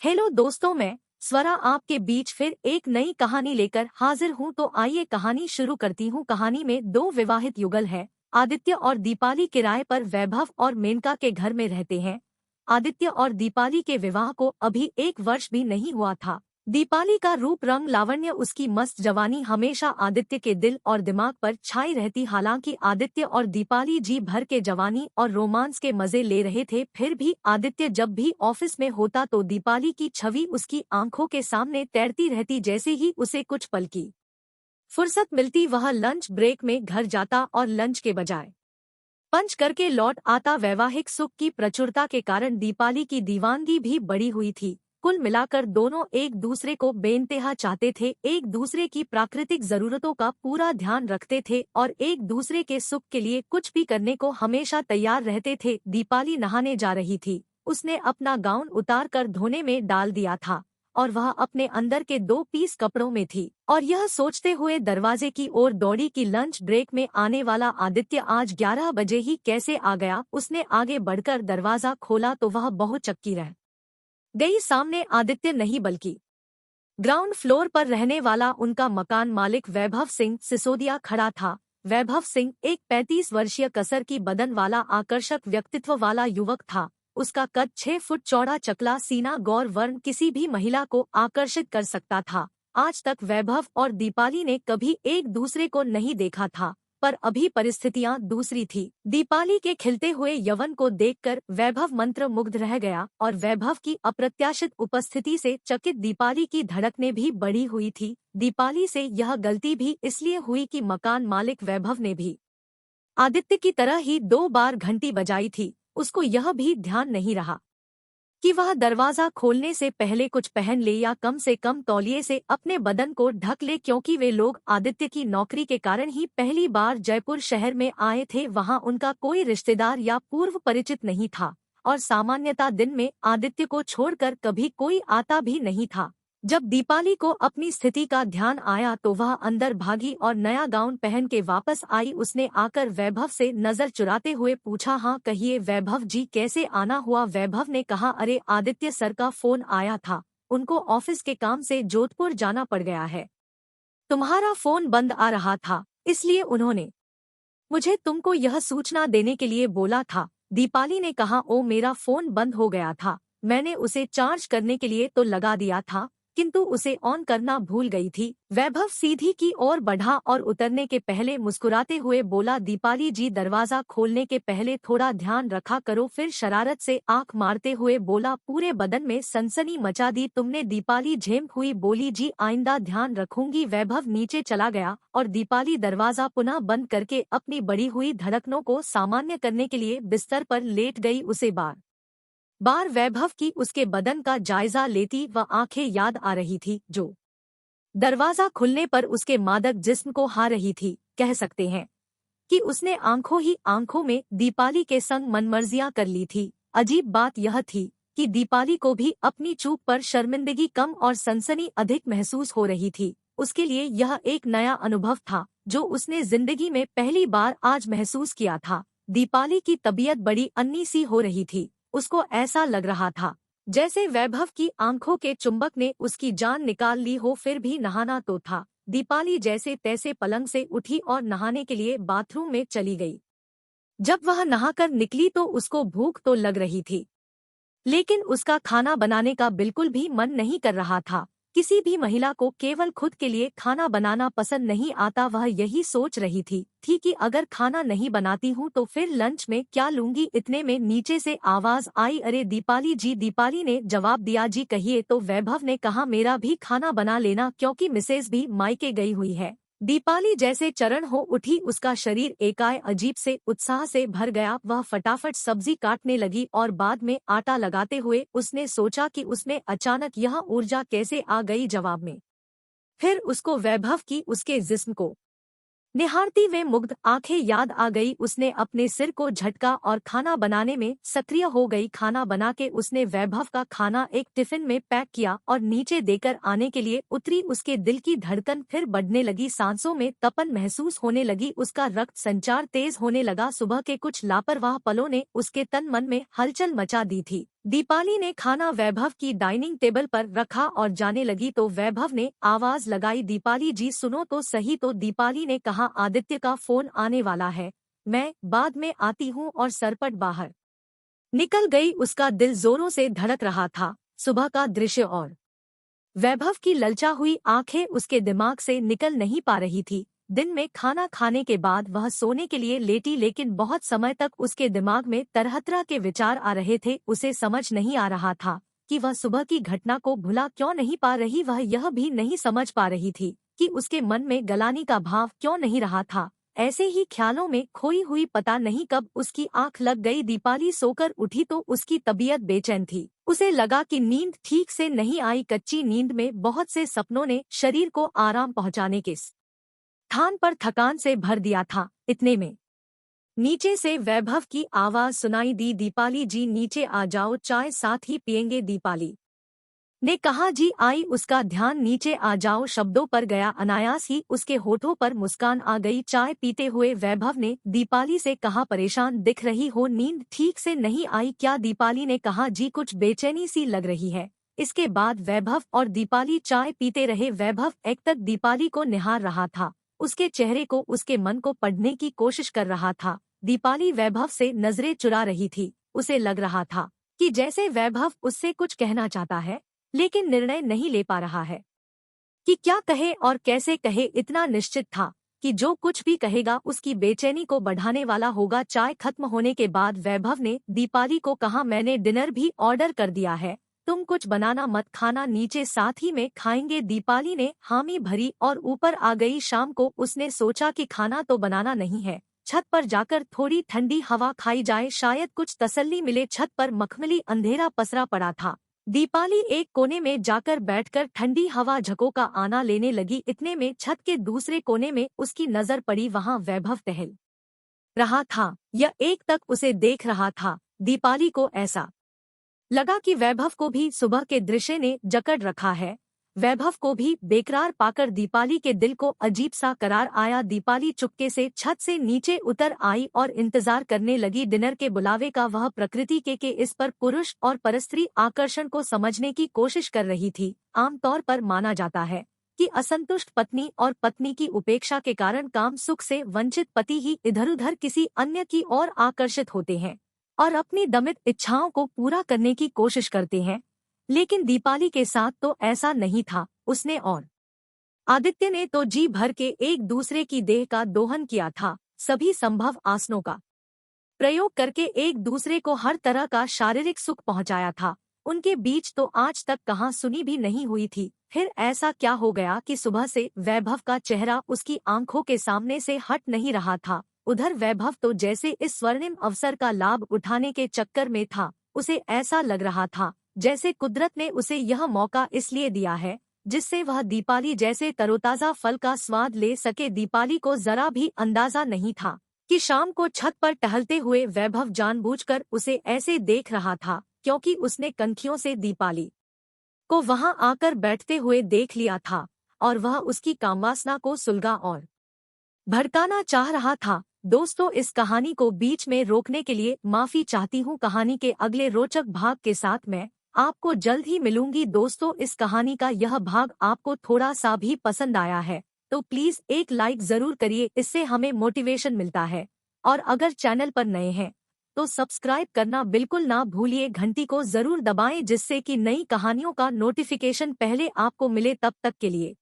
Hello दोस्तों, मैं स्वरा आपके बीच फिर एक नई कहानी लेकर हाजिर हूँ। तो आइए कहानी शुरू करती हूँ। कहानी में दो विवाहित युगल है। आदित्य और दीपाली किराए पर वैभव और मेनका के घर में रहते हैं। आदित्य और दीपाली के विवाह को अभी 1 वर्ष भी नहीं हुआ था। दीपाली का रूप रंग लावण्य, उसकी मस्त जवानी हमेशा आदित्य के दिल और दिमाग पर छाई रहती। हालांकि आदित्य और दीपाली जी भर के जवानी और रोमांस के मजे ले रहे थे, फिर भी आदित्य जब भी ऑफिस में होता तो दीपाली की छवि उसकी आंखों के सामने तैरती रहती। जैसे ही उसे कुछ पल की फुर्सत मिलती, वह लंच ब्रेक में घर जाता और लंच के बजाय पंच करके लौट आता। वैवाहिक सुख की प्रचुरता के कारण दीपाली की दीवानगी भी बढ़ी हुई थी। कुल मिलाकर दोनों एक दूसरे को बेइंतहा चाहते थे, एक दूसरे की प्राकृतिक जरूरतों का पूरा ध्यान रखते थे और एक दूसरे के सुख के लिए कुछ भी करने को हमेशा तैयार रहते थे। दीपाली नहाने जा रही थी। उसने अपना गाउन उतार कर धोने में डाल दिया था और वह अपने अंदर के 2 पीस कपड़ों में थी और यह सोचते हुए दरवाजे की ओर दौड़ी कि लंच ब्रेक में आने वाला आदित्य आज 11 बजे ही कैसे आ गया। उसने आगे बढ़कर दरवाजा खोला तो वह बहुत चक्की रह गई। सामने आदित्य नहीं बल्कि ग्राउंड फ्लोर पर रहने वाला उनका मकान मालिक वैभव सिंह सिसोदिया खड़ा था। वैभव सिंह एक 35 वर्षीय कसर की बदन वाला आकर्षक व्यक्तित्व वाला युवक था। उसका कद 6 फुट चौड़ा, चकला सीना गौर वर्ण किसी भी महिला को आकर्षित कर सकता था। आज तक वैभव और दीपाली ने कभी एक दूसरे को नहीं देखा था, पर अभी परिस्थितियां दूसरी थी। दीपाली के खिलते हुए यौवन को देखकर वैभव मंत्रमुग्ध रह गया और वैभव की अप्रत्याशित उपस्थिति से चकित दीपाली की धड़कनें भी बढ़ी हुई थी। दीपाली से यह गलती भी इसलिए हुई कि मकान मालिक वैभव ने भी आदित्य की तरह ही 2 बार घंटी बजाई थी। उसको यह भी ध्यान नहीं रहा कि वह दरवाजा खोलने से पहले कुछ पहन ले या कम से कम तौलिए से अपने बदन को ढक ले, क्योंकि वे लोग आदित्य की नौकरी के कारण ही पहली बार जयपुर शहर में आए थे। वहां उनका कोई रिश्तेदार या पूर्व परिचित नहीं था और सामान्यतः दिन में आदित्य को छोड़कर कभी कोई आता भी नहीं था। जब दीपाली को अपनी स्थिति का ध्यान आया तो वह अंदर भागी और नया गाउन पहन के वापस आई। उसने आकर वैभव से नजर चुराते हुए पूछा, हाँ कहिए वैभव जी, कैसे आना हुआ? वैभव ने कहा, अरे आदित्य सर का फोन आया था, उनको ऑफिस के काम से जोधपुर जाना पड़ गया है। तुम्हारा फोन बंद आ रहा था, इसलिए उन्होंने मुझे तुमको यह सूचना देने के लिए बोला था। दीपाली ने कहा, ओ मेरा फोन बंद हो गया था, मैंने उसे चार्ज करने के लिए तो लगा दिया था, किंतु उसे ऑन करना भूल गई थी। वैभव सीधी की ओर बढ़ा और उतरने के पहले मुस्कुराते हुए बोला, दीपाली जी दरवाजा खोलने के पहले थोड़ा ध्यान रखा करो। फिर शरारत से आंख मारते हुए बोला, पूरे बदन में सनसनी मचा दी तुमने। दीपाली झेम हुई, बोली, जी आइंदा ध्यान रखूंगी। वैभव नीचे चला गया और दीपाली दरवाजा पुनः बंद करके अपनी बढ़ी हुई धड़कनों को सामान्य करने के लिए बिस्तर पर लेट गई। उसे बार बार वैभव की उसके बदन का जायजा लेती व आंखें याद आ रही थी, जो दरवाजा खुलने पर उसके मादक जिस्म को हा रही थी। कह सकते हैं कि उसने आंखों ही आंखों में दीपाली के संग मनमर्जियां कर ली थी। अजीब बात यह थी कि दीपाली को भी अपनी चूक पर शर्मिंदगी कम और सनसनी अधिक महसूस हो रही थी। उसके लिए यह एक नया अनुभव था जो उसने जिंदगी में पहली बार आज महसूस किया था। दीपाली की तबीयत बड़ी अन्नी सी हो रही थी। उसको ऐसा लग रहा था जैसे वैभव की आंखों के चुंबक ने उसकी जान निकाल ली हो। फिर भी नहाना तो था। दीपाली जैसे तैसे पलंग से उठी और नहाने के लिए बाथरूम में चली गई। जब वह नहाकर निकली तो उसको भूख तो लग रही थी, लेकिन उसका खाना बनाने का बिल्कुल भी मन नहीं कर रहा था। किसी भी महिला को केवल खुद के लिए खाना बनाना पसंद नहीं आता। वह यही सोच रही थी कि अगर खाना नहीं बनाती हूँ तो फिर लंच में क्या लूंगी। इतने में नीचे से आवाज आई, अरे दीपाली जी। दीपाली ने जवाब दिया, जी कहिए। तो वैभव ने कहा, मेरा भी खाना बना लेना, क्योंकि मिसेज भी मायके गई हुई है। दीपाली जैसे चरण हो उठी, उसका शरीर एकाएक अजीब से उत्साह से भर गया। वह फटाफट सब्जी काटने लगी और बाद में आटा लगाते हुए उसने सोचा कि उसमें अचानक यह ऊर्जा कैसे आ गई। जवाब में फिर उसको वैभव की उसके जिस्म को निहारती वे मुग्ध आंखें याद आ गई। उसने अपने सिर को झटका और खाना बनाने में सक्रिय हो गई। खाना बना के उसने वैभव का खाना एक टिफिन में पैक किया और नीचे देकर आने के लिए उतरी। उसके दिल की धड़कन फिर बढ़ने लगी, सांसों में तपन महसूस होने लगी, उसका रक्त संचार तेज होने लगा। सुबह के कुछ लापरवाह पलों ने उसके तन मन में हलचल मचा दी थी। दीपाली ने खाना वैभव की डाइनिंग टेबल पर रखा और जाने लगी तो वैभव ने आवाज लगाई, दीपाली जी सुनो तो सही। तो दीपाली ने कहा, आदित्य का फोन आने वाला है, मैं बाद में आती हूँ, और सरपट बाहर निकल गई। उसका दिल जोरों से धड़क रहा था। सुबह का दृश्य और वैभव की ललचा हुई आंखें उसके दिमाग से निकल नहीं पा रही थी। दिन में खाना खाने के बाद वह सोने के लिए लेटी, लेकिन बहुत समय तक उसके दिमाग में तरह तरह के विचार आ रहे थे। उसे समझ नहीं आ रहा था कि वह सुबह की घटना को भुला क्यों नहीं पा रही। वह यह भी नहीं समझ पा रही थी कि उसके मन में गलानी का भाव क्यों नहीं रहा था। ऐसे ही ख्यालों में खोई हुई पता नहीं कब उसकी आंख लग गई। दीपाली सोकर उठी तो उसकी तबीयत बेचैन थी। उसे लगा कि नींद ठीक से नहीं आई। कच्ची नींद में बहुत से सपनों ने शरीर को आराम पहुंचाने के स्थान पर थकान से भर दिया था। इतने में नीचे से वैभव की आवाज सुनाई दी, दीपाली जी नीचे आ जाओ, चाय साथ ही पियेंगे। दीपाली ने कहा, जी आई। उसका ध्यान नीचे आ जाओ शब्दों पर गया। अनायास ही उसके होठों पर मुस्कान आ गई। चाय पीते हुए वैभव ने दीपाली से कहा, परेशान दिख रही हो, नींद ठीक से नहीं आई क्या? दीपाली ने कहा, जी कुछ बेचैनी सी लग रही है। इसके बाद वैभव और दीपाली चाय पीते रहे। वैभव एकटक दीपाली को निहार रहा था, उसके चेहरे को, उसके मन को पढ़ने की कोशिश कर रहा था। दीपाली वैभव से नजरें चुरा रही थी। उसे लग रहा था कि जैसे वैभव उससे कुछ कहना चाहता है, लेकिन निर्णय नहीं ले पा रहा है कि क्या कहे और कैसे कहे। इतना निश्चित था कि जो कुछ भी कहेगा उसकी बेचैनी को बढ़ाने वाला होगा। चाय खत्म होने के बाद वैभव ने दीपाली को कहा, मैंने डिनर भी ऑर्डर कर दिया है, तुम कुछ बनाना मत, खाना नीचे साथ ही में खाएंगे। दीपाली ने हामी भरी और ऊपर आ गई। शाम को उसने सोचा कि खाना तो बनाना नहीं है, छत पर जाकर थोड़ी ठंडी हवा खाई जाए, शायद कुछ तसल्ली मिले। छत पर मखमली अंधेरा पसरा पड़ा था। दीपाली एक कोने में जाकर बैठकर ठंडी हवा झकों का आना लेने लगी। इतने में छत के दूसरे कोने में उसकी नजर पड़ी, वहां वैभव टहल रहा था। यह एक तक उसे देख रहा था। दीपाली को ऐसा लगा कि वैभव को भी सुबह के दृश्य ने जकड़ रखा है। वैभव को भी बेकरार पाकर दीपाली के दिल को अजीब सा करार आया। दीपाली चुपके से छत से नीचे उतर आई और इंतजार करने लगी डिनर के बुलावे का। वह प्रकृति के इस पर पुरुष और परस्त्री आकर्षण को समझने की कोशिश कर रही थी। आमतौर पर माना जाता है कि असंतुष्ट पत्नी और पत्नी की उपेक्षा के कारण काम सुख से वंचित पति ही इधर उधर किसी अन्य की ओर आकर्षित होते हैं और अपनी दमित इच्छाओं को पूरा करने की कोशिश करते हैं। लेकिन दीपाली के साथ तो ऐसा नहीं था। उसने और आदित्य ने तो जी भर के एक दूसरे की देह का दोहन किया था, सभी संभव आसनों का प्रयोग करके एक दूसरे को हर तरह का शारीरिक सुख पहुंचाया था। उनके बीच तो आज तक कहां सुनी भी नहीं हुई थी। फिर ऐसा क्या हो गया कि सुबह से वैभव का चेहरा उसकी आंखों के सामने से हट नहीं रहा था। उधर वैभव तो जैसे इस स्वर्णिम अवसर का लाभ उठाने के चक्कर में था। उसे ऐसा लग रहा था जैसे कुदरत ने उसे यह मौका इसलिए दिया है जिससे वह दीपाली जैसे तरोताजा फल का स्वाद ले सके। दीपाली को जरा भी अंदाजा नहीं था कि शाम को छत पर टहलते हुए वैभव जानबूझकर उसे ऐसे देख रहा था, क्योंकि उसने कनखियों से दीपाली को वहां आकर बैठते हुए देख लिया था और वह उसकी कामवासना को सुलगा और भड़काना चाह रहा था। दोस्तों, इस कहानी को बीच में रोकने के लिए माफी चाहती हूँ। कहानी के अगले रोचक भाग के साथ मैं आपको जल्द ही मिलूंगी। दोस्तों, इस कहानी का यह भाग आपको थोड़ा सा भी पसंद आया है तो प्लीज एक लाइक जरूर करिए, इससे हमें मोटिवेशन मिलता है। और अगर चैनल पर नए हैं तो सब्सक्राइब करना बिल्कुल ना भूलिए, घंटी को जरूर दबाएं जिससे कि नई कहानियों का नोटिफिकेशन पहले आपको मिले। तब तक के लिए